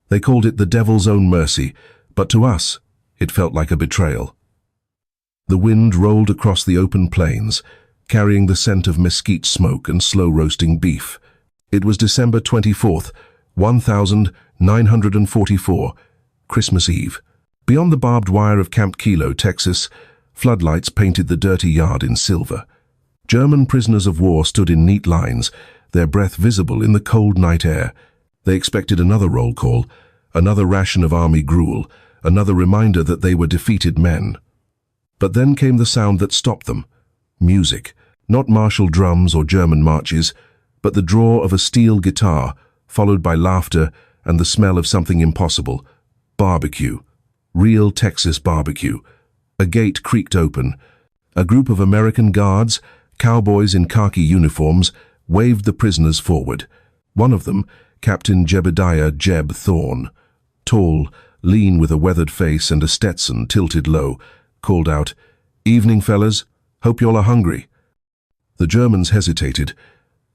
They called it the devil's own mercy, but to us, it felt like a betrayal. The wind rolled across the open plains, carrying the scent of mesquite smoke and slow-roasting beef. It was December 24th, 1944, Christmas Eve. Beyond the barbed wire of Camp Kilo, Texas, floodlights painted the dirty yard in silver. German prisoners of war stood in neat lines, their breath visible in the cold night air. They expected another roll call, another ration of army gruel, another reminder that they were defeated men. But then came the sound that stopped them. Music, not martial drums or German marches, but the draw of a steel guitar, followed by laughter and the smell of something impossible. Barbecue. Real Texas barbecue. A gate creaked open. A group of American guards, cowboys in khaki uniforms, waved the prisoners forward. One of them, Captain Jebediah Jeb Thorne, tall, lean with a weathered face and a Stetson tilted low, called out, "Evening, fellas. Hope y'all are hungry." The Germans hesitated.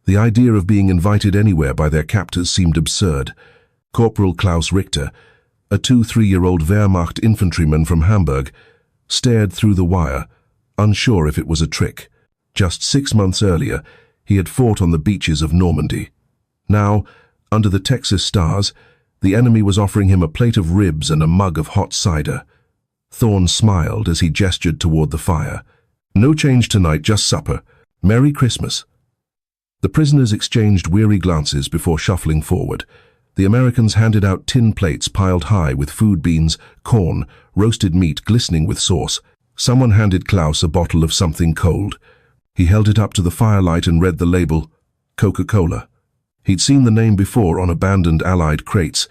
The idea of being invited anywhere by their captors seemed absurd. Corporal Klaus Richter, a 2-3-year-old Wehrmacht infantryman from Hamburg, stared through the wire, unsure if it was a trick. Just 6 months earlier, he had fought on the beaches of Normandy. Now, under the Texas stars, the enemy was offering him a plate of ribs and a mug of hot cider. Thorne smiled as he gestured toward the fire. "No change tonight, just supper. Merry Christmas." The prisoners exchanged weary glances before shuffling forward. The Americans handed out tin plates piled high with food beans, corn, roasted meat glistening with sauce. Someone handed Klaus a bottle of something cold. He held it up to the firelight and read the label, Coca-Cola. He'd seen the name before on abandoned Allied crates,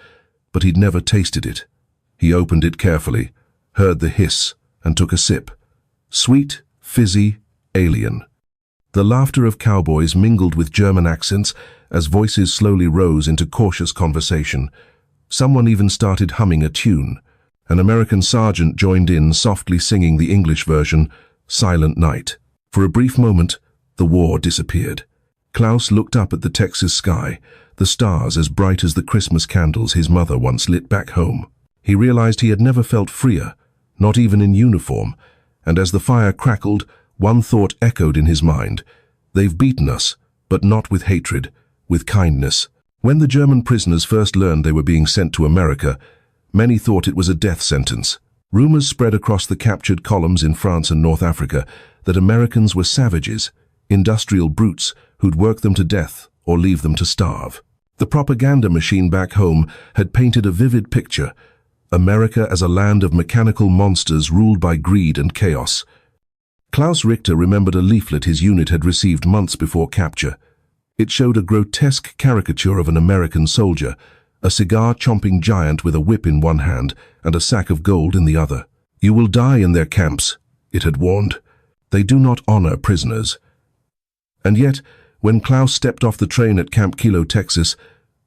but he'd never tasted it. He opened it carefully, heard the hiss, and took a sip. Sweet, fizzy, alien. The laughter of cowboys mingled with German accents as voices slowly rose into cautious conversation. Someone even started humming a tune. An American sergeant joined in, softly singing the English version, Silent Night. For a brief moment, the war disappeared. Klaus looked up at the Texas sky, the stars as bright as the Christmas candles his mother once lit back home. He realized he had never felt freer, not even in uniform, and as the fire crackled, one thought echoed in his mind. They've beaten us, but not with hatred, with kindness. When the German prisoners first learned they were being sent to America, many thought it was a death sentence. Rumors spread across the captured columns in France and North Africa that Americans were savages, industrial brutes who'd work them to death or leave them to starve. The propaganda machine back home had painted a vivid picture, America as a land of mechanical monsters ruled by greed and chaos. Klaus Richter remembered a leaflet his unit had received months before capture. It showed a grotesque caricature of an American soldier, a cigar-chomping giant with a whip in one hand and a sack of gold in the other. "You will die in their camps," it had warned. "They do not honor prisoners." And yet, when Klaus stepped off the train at Camp Kilo, Texas,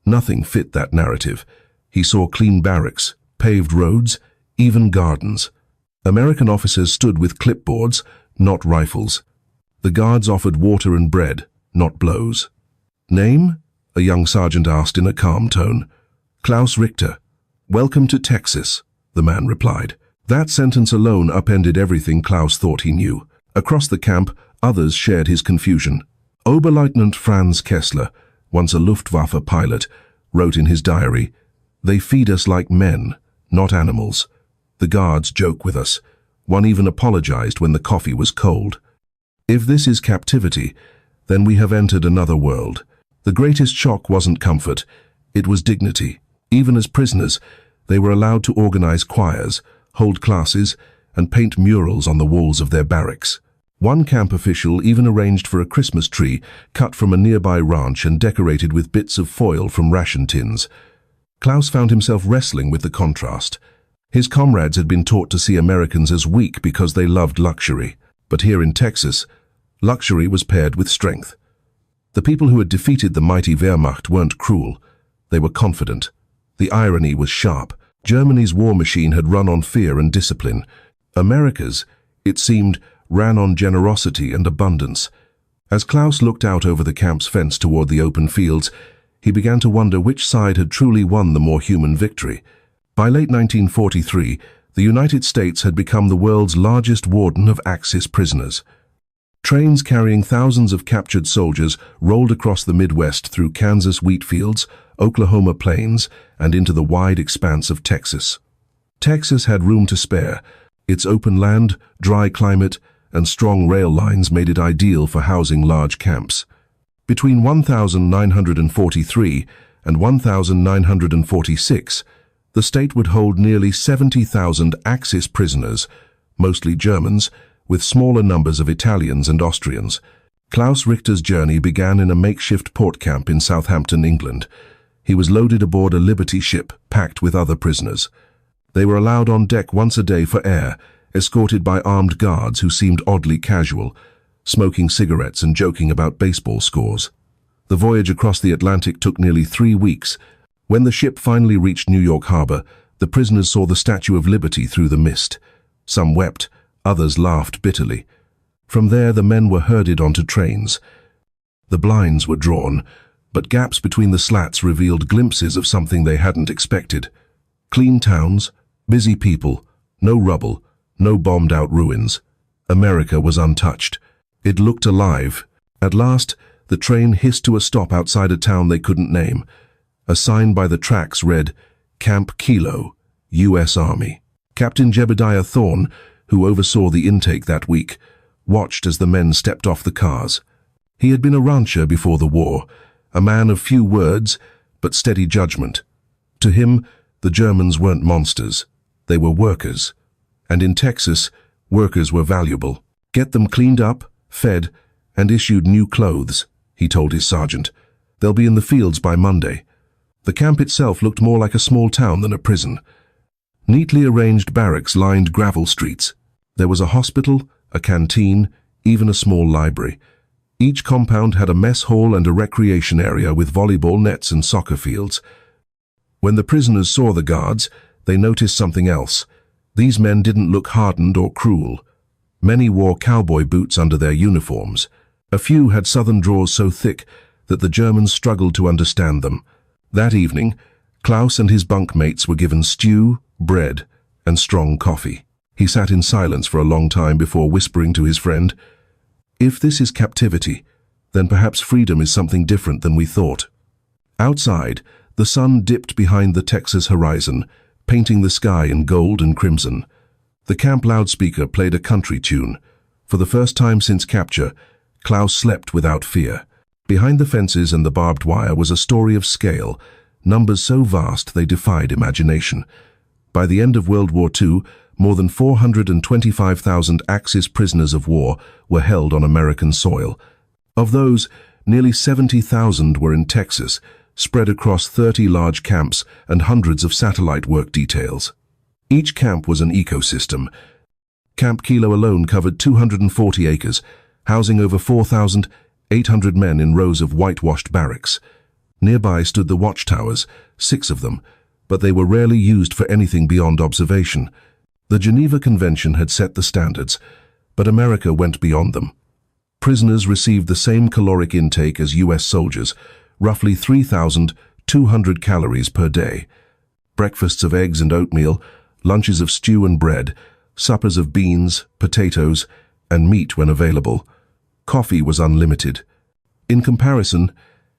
nothing fit that narrative. He saw clean barracks, paved roads, even gardens. American officers stood with clipboards, not rifles. The guards offered water and bread, not blows. "Name?" a young sergeant asked in a calm tone. "Klaus Richter." "Welcome to Texas," the man replied. That sentence alone upended everything Klaus thought he knew. Across the camp, others shared his confusion. Oberleutnant Franz Kessler, once a Luftwaffe pilot, wrote in his diary, "They feed us like men, not animals. The guards joke with us. One even apologized when the coffee was cold." If this is captivity, then we have entered another world. The greatest shock wasn't comfort, it was dignity. Even as prisoners, they were allowed to organize choirs, hold classes, and paint murals on the walls of their barracks. One camp official even arranged for a Christmas tree cut from a nearby ranch and decorated with bits of foil from ration tins. Klaus found himself wrestling with the contrast. His comrades had been taught to see Americans as weak because they loved luxury. But here in Texas, luxury was paired with strength. The people who had defeated the mighty Wehrmacht weren't cruel. They were confident. The irony was sharp. Germany's war machine had run on fear and discipline. America's, it seemed, ran on generosity and abundance. As Klaus looked out over the camp's fence toward the open fields, he began to wonder which side had truly won the more human victory. By late 1943, the United States had become the world's largest warden of Axis prisoners. Trains carrying thousands of captured soldiers rolled across the Midwest through Kansas wheat fields, Oklahoma plains, and into the wide expanse of Texas. Texas had room to spare. Its open land, dry climate, and strong rail lines made it ideal for housing large camps. Between 1943 and 1946, the state would hold nearly 70,000 Axis prisoners, mostly Germans, with smaller numbers of Italians and Austrians. Klaus Richter's journey began in a makeshift port camp in Southampton, England. He was loaded aboard a Liberty ship packed with other prisoners. They were allowed on deck once a day for air, escorted by armed guards who seemed oddly casual, smoking cigarettes and joking about baseball scores. The voyage across the Atlantic took nearly 3 weeks. When the ship finally reached New York Harbor, the prisoners saw the Statue of Liberty through the mist. Some wept, others laughed bitterly. From there, the men were herded onto trains. The blinds were drawn, but gaps between the slats revealed glimpses of something they hadn't expected. Clean towns, busy people, no rubble, no bombed-out ruins. America was untouched. It looked alive. At last, the train hissed to a stop outside a town they couldn't name. A sign by the tracks read, "Camp Kilo, U.S. Army." Captain Jebediah Thorne, who oversaw the intake that week, watched as the men stepped off the cars. He had been a rancher before the war, a man of few words, but steady judgment. To him, the Germans weren't monsters. They were workers. And in Texas, workers were valuable. Get them cleaned up, fed, and issued new clothes, he told his sergeant. They'll be in the fields by Monday. The camp itself looked more like a small town than a prison. Neatly arranged barracks lined gravel streets. There was a hospital, a canteen, even a small library. Each compound had a mess hall and a recreation area with volleyball nets and soccer fields. When the prisoners saw the guards, they noticed something else. These men didn't look hardened or cruel. Many wore cowboy boots under their uniforms. A few had southern draws so thick that the Germans struggled to understand them. That evening, Klaus and his bunkmates were given stew, bread, and strong coffee. He sat in silence for a long time before whispering to his friend, "If this is captivity, then perhaps freedom is something different than we thought." Outside, the sun dipped behind the Texas horizon, painting the sky in gold and crimson. The camp loudspeaker played a country tune. For the first time since capture, Klaus slept without fear. Behind the fences and the barbed wire was a story of scale, numbers so vast they defied imagination. By the end of World War II, more than 425,000 Axis prisoners of war were held on American soil. Of those, nearly 70,000 were in Texas, spread across 30 large camps and hundreds of satellite work details. Each camp was an ecosystem. Camp Kilo alone covered 240 acres, housing over 4,800 men in rows of whitewashed barracks. Nearby stood the watchtowers, 6 of them, but they were rarely used for anything beyond observation. The Geneva Convention had set the standards, but America went beyond them. Prisoners received the same caloric intake as U.S. soldiers, roughly 3,200 calories per day. Breakfasts of eggs and oatmeal, lunches of stew and bread, suppers of beans, potatoes, and meat when available. Coffee was unlimited. In comparison,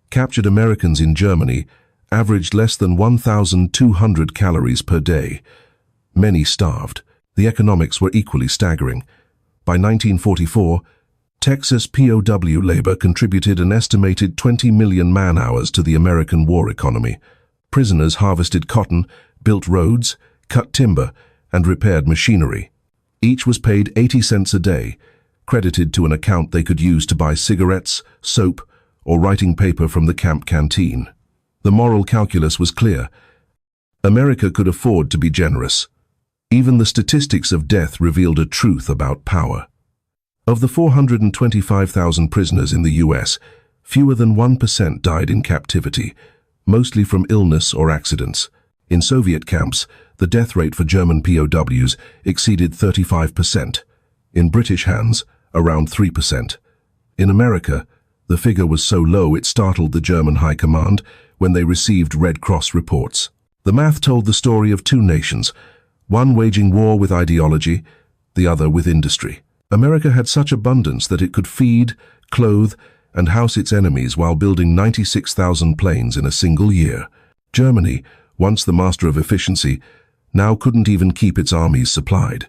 captured Americans in Germany averaged less than 1,200 calories per day. Many starved. The economics were equally staggering. By 1944, Texas POW labor contributed an estimated 20 million man-hours to the American war economy. Prisoners harvested cotton, built roads, cut timber, and repaired machinery. Each was paid 80 cents a day, credited to an account they could use to buy cigarettes, soap, or writing paper from the camp canteen. The moral calculus was clear. America could afford to be generous. Even the statistics of death revealed a truth about power. Of the 425,000 prisoners in the U.S., fewer than 1% died in captivity, mostly from illness or accidents. In Soviet camps, the death rate for German POWs exceeded 35%. In British hands, around 3%. In America, the figure was so low it startled the German High Command, when they received Red Cross reports. The math told the story of two nations, one waging war with ideology, the other with industry. America had such abundance that it could feed, clothe, and house its enemies while building 96,000 planes in a single year. Germany, once the master of efficiency, now couldn't even keep its armies supplied.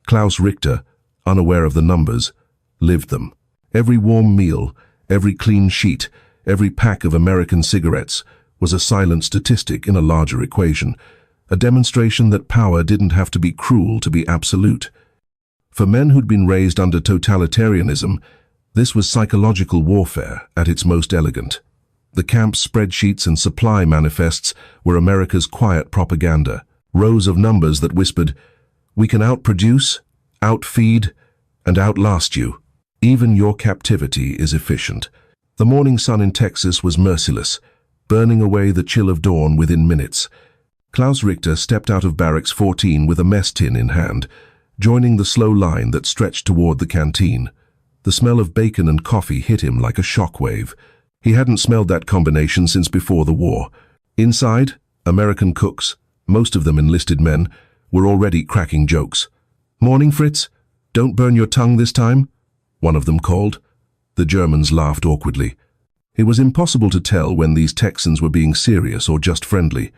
Klaus Richter, unaware of the numbers, lived them. Every warm meal, every clean sheet, every pack of American cigarettes was a silent statistic in a larger equation, a demonstration that power didn't have to be cruel to be absolute. For men who'd been raised under totalitarianism, this was psychological warfare at its most elegant. The camp spreadsheets and supply manifests were America's quiet propaganda, rows of numbers that whispered, "We can outproduce, outfeed, and outlast you. Even your captivity is efficient." The morning sun in Texas was merciless, burning away the chill of dawn within minutes. Klaus Richter stepped out of Barracks 14 with a mess tin in hand, joining the slow line that stretched toward the canteen. The smell of bacon and coffee hit him like a shockwave. He hadn't smelled that combination since before the war. Inside, American cooks, most of them enlisted men, were already cracking jokes. "Morning, Fritz. Don't burn your tongue this time," one of them called. The Germans laughed awkwardly. It was impossible to tell when these Texans were being serious or just friendly.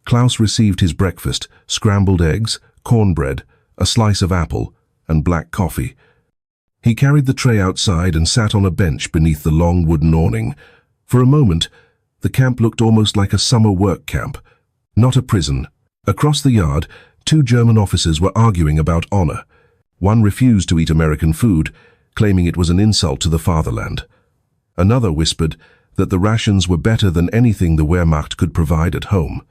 Klaus received his breakfast, scrambled eggs, cornbread, a slice of apple, and black coffee. He carried the tray outside and sat on a bench beneath the long wooden awning. For a moment, the camp looked almost like a summer work camp, not a prison. Across the yard, two German officers were arguing about honor. One refused to eat American food, claiming it was an insult to the fatherland. Another whispered that the rations were better than anything the Wehrmacht could provide at home.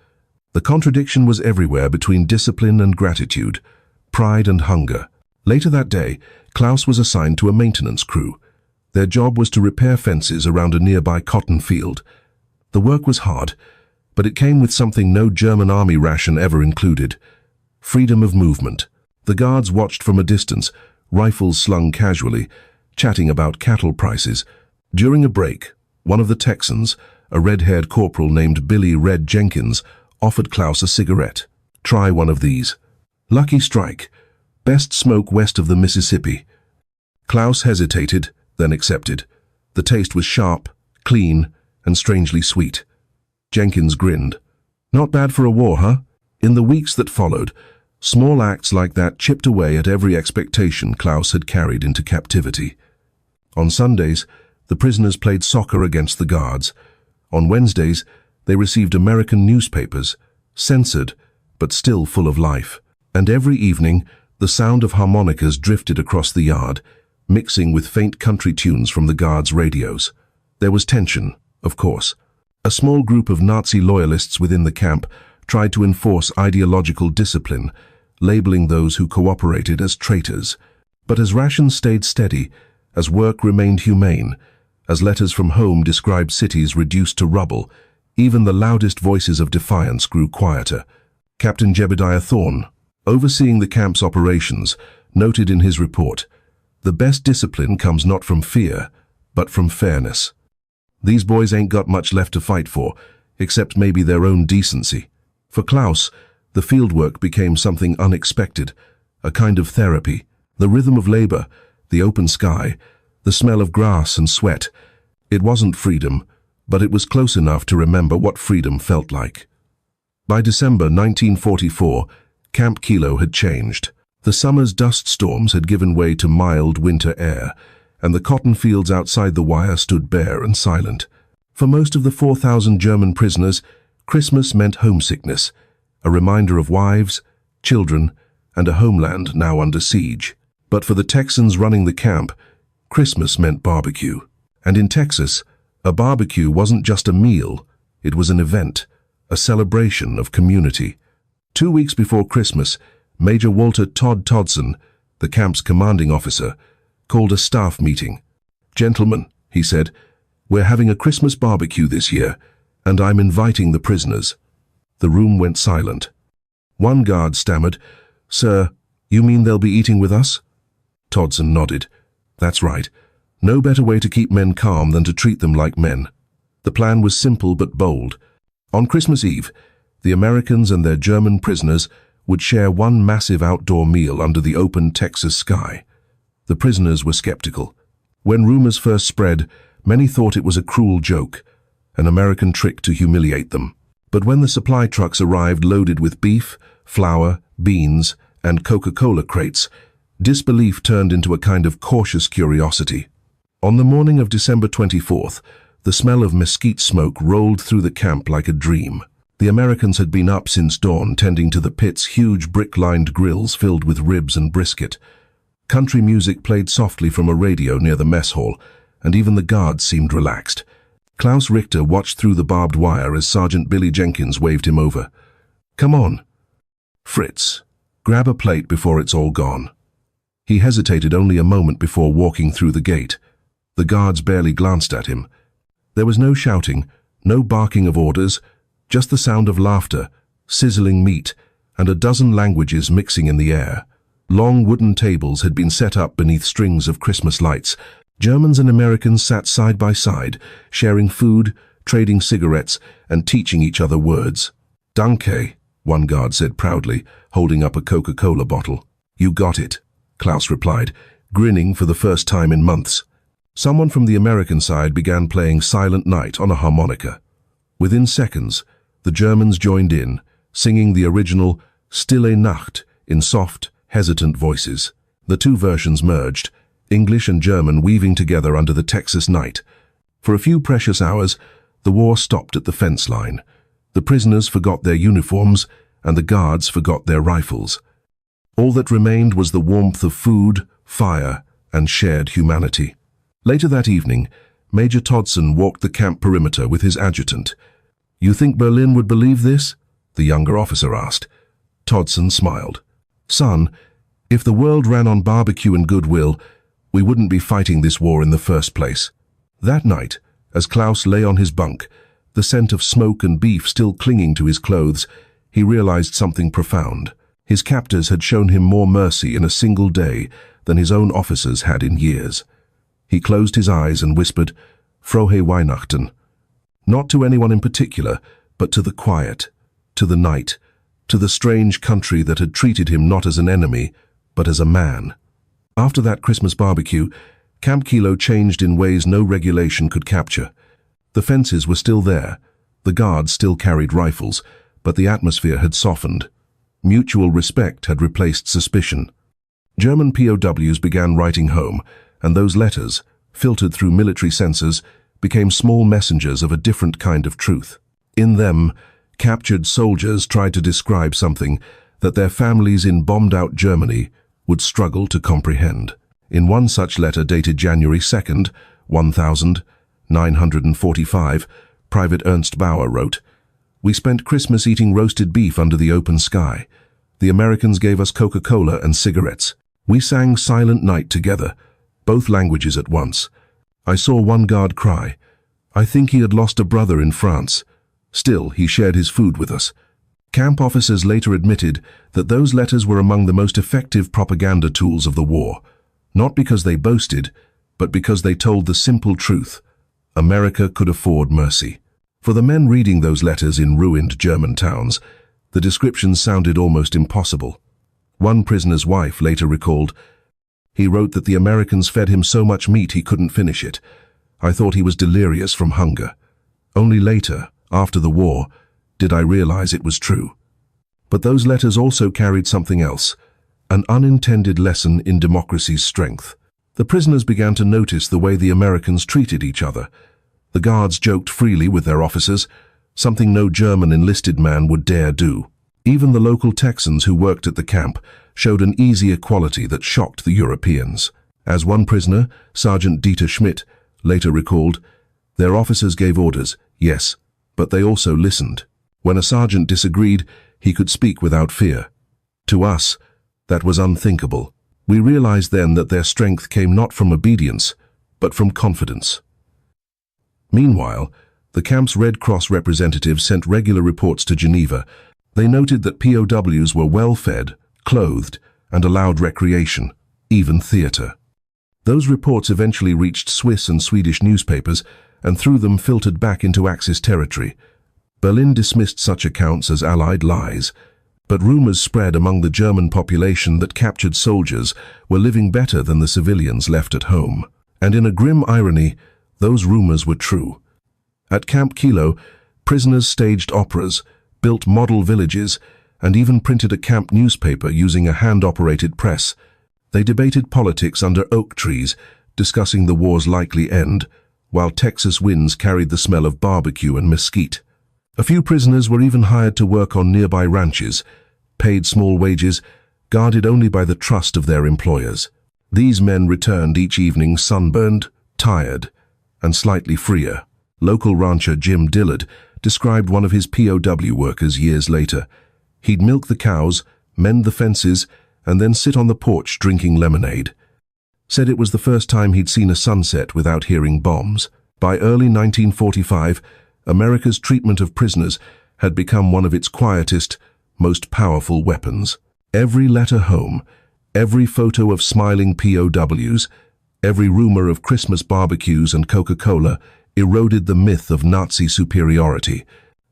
The contradiction was everywhere between discipline and gratitude, pride and hunger. Later that day, Klaus was assigned to a maintenance crew. Their job was to repair fences around a nearby cotton field. The work was hard, but it came with something no German army ration ever included: freedom of movement. The guards watched from a distance, rifles slung casually, chatting about cattle prices. During a break, one of the Texans, a red-haired corporal named Billy Red Jenkins, offered Klaus a cigarette. "Try one of these. Lucky strike. Best smoke west of the Mississippi." Klaus hesitated, then accepted. The taste was sharp, clean, and strangely sweet. Jenkins grinned. "Not bad for a war, huh?" In the weeks that followed, small acts like that chipped away at every expectation Klaus had carried into captivity. On Sundays, the prisoners played soccer against the guards. On Wednesdays, they received American newspapers, censored, but still full of life. And every evening, the sound of harmonicas drifted across the yard, mixing with faint country tunes from the guards' radios. There was tension, of course. A small group of Nazi loyalists within the camp tried to enforce ideological discipline, labeling those who cooperated as traitors. But as rations stayed steady, as work remained humane, as letters from home described cities reduced to rubble, even the loudest voices of defiance grew quieter. Captain Jebediah Thorne, overseeing the camp's operations, noted in his report, "The best discipline comes not from fear, but from fairness. These boys ain't got much left to fight for, except maybe their own decency." For Klaus, the fieldwork became something unexpected, a kind of therapy. The rhythm of labor, the open sky, the smell of grass and sweat. It wasn't freedom, but it was close enough to remember what freedom felt like. By December 1944, Camp Kilo had changed. The summer's dust storms had given way to mild winter air, and the cotton fields outside the wire stood bare and silent. For most of the 4,000 German prisoners, Christmas meant homesickness, a reminder of wives, children, and a homeland now under siege. But for the Texans running the camp, Christmas meant barbecue. And in Texas, a barbecue wasn't just a meal, it was an event, a celebration of community. 2 weeks before Christmas, Major Walter Todd Todson, the camp's commanding officer, called a staff meeting. "Gentlemen," he said, "we're having a Christmas barbecue this year, and I'm inviting the prisoners." The room went silent. One guard stammered, "Sir, you mean they'll be eating with us?" Todson nodded. "That's right. No better way to keep men calm than to treat them like men." The plan was simple but bold. On Christmas Eve, the Americans and their German prisoners would share one massive outdoor meal under the open Texas sky. The prisoners were skeptical. When rumors first spread, many thought it was a cruel joke, an American trick to humiliate them. But when the supply trucks arrived loaded with beef, flour, beans, and Coca-Cola crates, disbelief turned into a kind of cautious curiosity. On the morning of December 24th, the smell of mesquite smoke rolled through the camp like a dream. The Americans had been up since dawn, tending to the pit's huge brick-lined grills filled with ribs and brisket. Country music played softly from a radio near the mess hall, and even the guards seemed relaxed. Klaus Richter watched through the barbed wire as Sergeant Billy Jenkins waved him over. "Come on, Fritz. Grab a plate before it's all gone." He hesitated only a moment before walking through the gate. The guards barely glanced at him. There was no shouting, no barking of orders, just the sound of laughter, sizzling meat, and a dozen languages mixing in the air. Long wooden tables had been set up beneath strings of Christmas lights. Germans and Americans sat side by side, sharing food, trading cigarettes, and teaching each other words. "Danke," one guard said proudly, holding up a Coca-Cola bottle. "You got it," Klaus replied, grinning for the first time in months. Someone from the American side began playing Silent Night on a harmonica. Within seconds, the Germans joined in, singing the original Stille Nacht in soft, hesitant voices. The two versions merged, English and German weaving together under the Texas night. For a few precious hours, the war stopped at the fence line. The prisoners forgot their uniforms, and the guards forgot their rifles. All that remained was the warmth of food, fire, and shared humanity. Later that evening, Major Todson walked the camp perimeter with his adjutant. "You think Berlin would believe this?" the younger officer asked. Todson smiled. "Son, if the world ran on barbecue and goodwill, we wouldn't be fighting this war in the first place." That night, as Klaus lay on his bunk, the scent of smoke and beef still clinging to his clothes, he realized something profound. His captors had shown him more mercy in a single day than his own officers had in years. He closed his eyes and whispered, "Frohe Weihnachten." Not to anyone in particular, but to the quiet, to the night, to the strange country that had treated him not as an enemy, but as a man. After that Christmas barbecue, Camp Kilo changed in ways no regulation could capture. The fences were still there, the guards still carried rifles, but the atmosphere had softened. Mutual respect had replaced suspicion. German POWs began writing home, and those letters, filtered through military censors, became small messengers of a different kind of truth. In them, captured soldiers tried to describe something that their families in bombed-out Germany would struggle to comprehend. In one such letter dated January 2nd, 1945, Private Ernst Bauer wrote, "We spent Christmas eating roasted beef under the open sky. The Americans gave us Coca-Cola and cigarettes. We sang Silent Night together, both languages at once. I saw one guard cry. I think he had lost a brother in France. Still, he shared his food with us." Camp officers later admitted that those letters were among the most effective propaganda tools of the war, not because they boasted, but because they told the simple truth: America could afford mercy. For the men reading those letters in ruined German towns, the descriptions sounded almost impossible. One prisoner's wife later recalled, "He wrote that the Americans fed him so much meat he couldn't finish it. I thought he was delirious from hunger. Only later, after the war, did I realize it was true." But those letters also carried something else, an unintended lesson in democracy's strength. The prisoners began to notice the way the Americans treated each other. The guards joked freely with their officers, something no German enlisted man would dare do. Even the local Texans who worked at the camp showed an easy equality that shocked the Europeans. As one prisoner, Sergeant Dieter Schmidt, later recalled, "Their officers gave orders, yes, but they also listened. When a sergeant disagreed, he could speak without fear. To us, that was unthinkable. We realized then that their strength came not from obedience, but from confidence." Meanwhile, the camp's Red Cross representatives sent regular reports to Geneva. They noted that POWs were well fed, clothed, and allowed recreation, even theater. Those reports eventually reached Swiss and Swedish newspapers, and through them filtered back into Axis territory. Berlin dismissed such accounts as Allied lies, but rumors spread among the German population that captured soldiers were living better than the civilians left at home. And in a grim irony, those rumors were true. At Camp Kilo, prisoners staged operas, built model villages, and even printed a camp newspaper using a hand-operated press. They debated politics under oak trees, discussing the war's likely end, while Texas winds carried the smell of barbecue and mesquite. A few prisoners were even hired to work on nearby ranches, paid small wages, guarded only by the trust of their employers. These men returned each evening sunburned, tired, and slightly freer. Local rancher Jim Dillard described one of his POW workers years later. He'd milk the cows, mend the fences, and then sit on the porch drinking lemonade. Said it was the first time he'd seen a sunset without hearing bombs. By early 1945, America's treatment of prisoners had become one of its quietest, most powerful weapons. Every letter home, every photo of smiling POWs, every rumor of Christmas barbecues and Coca-Cola eroded the myth of Nazi superiority.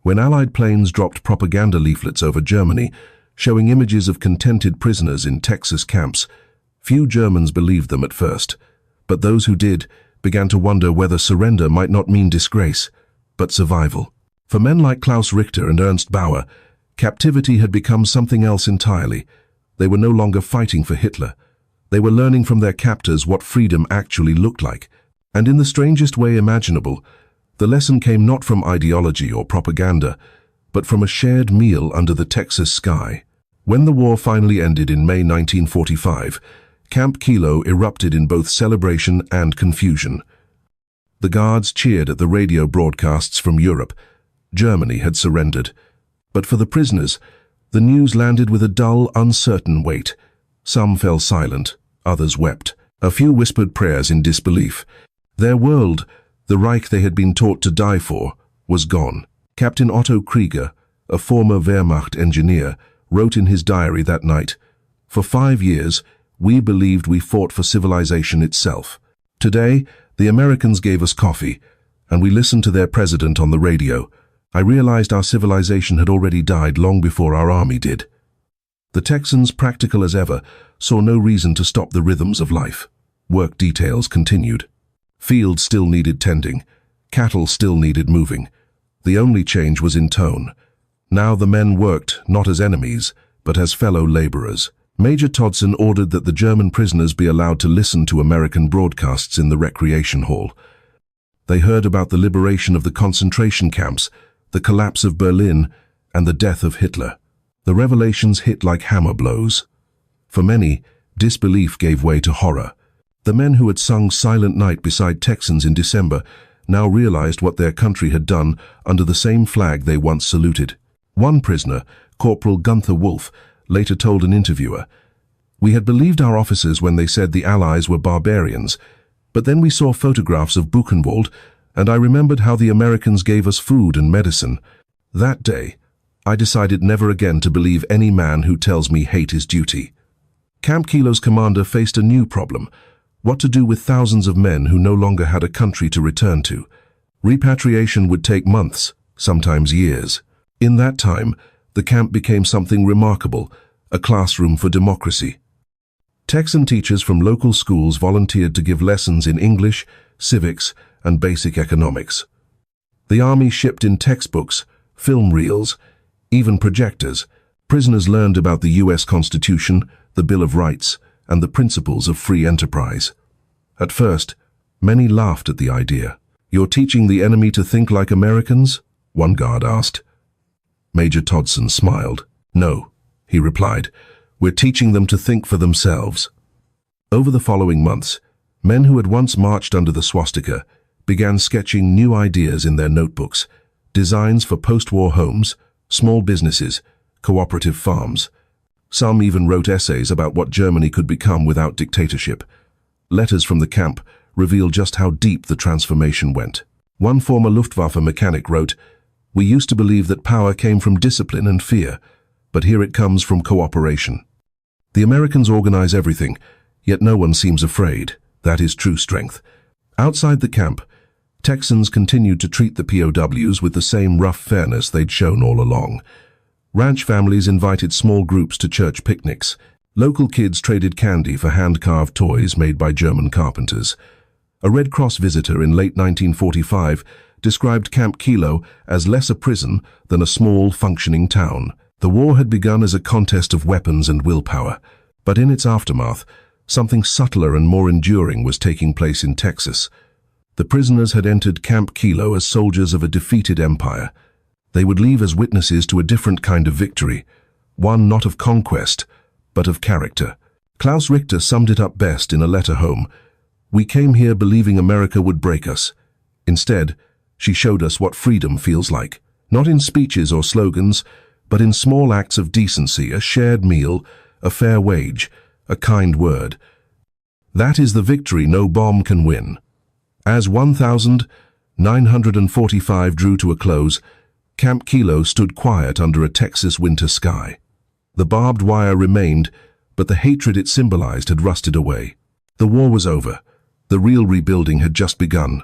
When Allied planes dropped propaganda leaflets over Germany, showing images of contented prisoners in Texas camps, few Germans believed them at first, but those who did began to wonder whether surrender might not mean disgrace, but survival. For men like Klaus Richter and Ernst Bauer, captivity had become something else entirely. They were no longer fighting for Hitler. They were learning from their captors what freedom actually looked like. And in the strangest way imaginable, the lesson came not from ideology or propaganda, but from a shared meal under the Texas sky. When the war finally ended in May 1945, Camp Kilo erupted in both celebration and confusion. The guards cheered at the radio broadcasts from Europe. Germany had surrendered. But for the prisoners, the news landed with a dull, uncertain weight. Some fell silent, others wept. A few whispered prayers in disbelief. Their world, the Reich they had been taught to die for, was gone. Captain Otto Krieger, a former Wehrmacht engineer, wrote in his diary that night, "For 5 years, we believed we fought for civilization itself. Today, the Americans gave us coffee, and we listened to their president on the radio. I realized our civilization had already died long before our army did." The Texans, practical as ever, saw no reason to stop the rhythms of life. Work details continued. Fields still needed tending. Cattle still needed moving. The only change was in tone. Now the men worked not as enemies, but as fellow laborers. Major Todson ordered that the German prisoners be allowed to listen to American broadcasts in the recreation hall. They heard about the liberation of the concentration camps, the collapse of Berlin, and the death of Hitler. The revelations hit like hammer blows. For many, disbelief gave way to horror. The men who had sung Silent Night beside Texans in December now realized what their country had done under the same flag they once saluted. One prisoner, Corporal Gunther Wolf, later told an interviewer, "We had believed our officers when they said the Allies were barbarians, but then we saw photographs of Buchenwald, and I remembered how the Americans gave us food and medicine. That day, I decided never again to believe any man who tells me hate is duty." Camp Kilo's commander faced a new problem: what to do with thousands of men who no longer had a country to return to. Repatriation would take months, sometimes years. In that time, the camp became something remarkable, a classroom for democracy. Texan teachers from local schools volunteered to give lessons in English, civics, and basic economics. The army shipped in textbooks, film reels, even projectors. Prisoners learned about the U.S. Constitution, the Bill of Rights, and the principles of free enterprise. At first, many laughed at the idea. "You're teaching the enemy to think like Americans?" one guard asked. Major Todson smiled. "No," he replied, "we're teaching them to think for themselves." Over the following months, men who had once marched under the swastika began sketching new ideas in their notebooks, designs for post-war homes, small businesses, cooperative farms. Some even wrote essays about what Germany could become without dictatorship. Letters from the camp reveal just how deep the transformation went. One former Luftwaffe mechanic wrote, "We used to believe that power came from discipline and fear, but here it comes from cooperation." The Americans organize everything, yet no one seems afraid. That is true strength. Outside the camp, Texans continued to treat the POWs with the same rough fairness they'd shown all along. Ranch families invited small groups to church picnics. Local kids traded candy for hand-carved toys made by German carpenters. A Red Cross visitor in late 1945 described Camp Kilo as less a prison than a small, functioning town. The war had begun as a contest of weapons and willpower, but in its aftermath, something subtler and more enduring was taking place in Texas. The prisoners had entered Camp Kilo as soldiers of a defeated empire. They would leave as witnesses to a different kind of victory, one not of conquest, but of character. Klaus Richter summed it up best in a letter home. "We came here believing America would break us. Instead, she showed us what freedom feels like, not in speeches or slogans, but in small acts of decency, a shared meal, a fair wage, a kind word. That is the victory no bomb can win." As 1945 drew to a close, Camp Kilo stood quiet under a Texas winter sky. The barbed wire remained, but the hatred it symbolized had rusted away. The war was over. The real rebuilding had just begun.